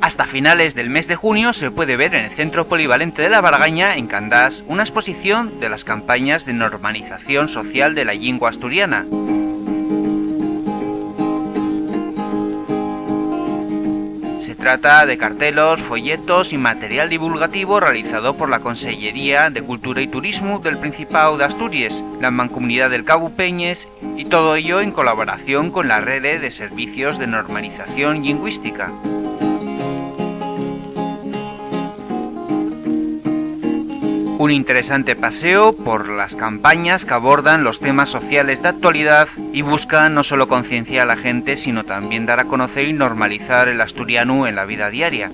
Hasta finales del mes de junio se puede ver en el Centro Polivalente de la Bargaña, en Candás, una exposición de las campañas de normalización social de la lengua asturiana. Se trata de cartelos, folletos y material divulgativo realizado por la Consellería de Cultura y Turismo del Principado de Asturias, la Mancomunidad del Cabo Peñes, y todo ello en colaboración con la Red de Servicios de Normalización Lingüística. Un interesante paseo por las campañas que abordan los temas sociales de actualidad y buscan no solo concienciar a la gente, sino también dar a conocer y normalizar el asturiano en la vida diaria.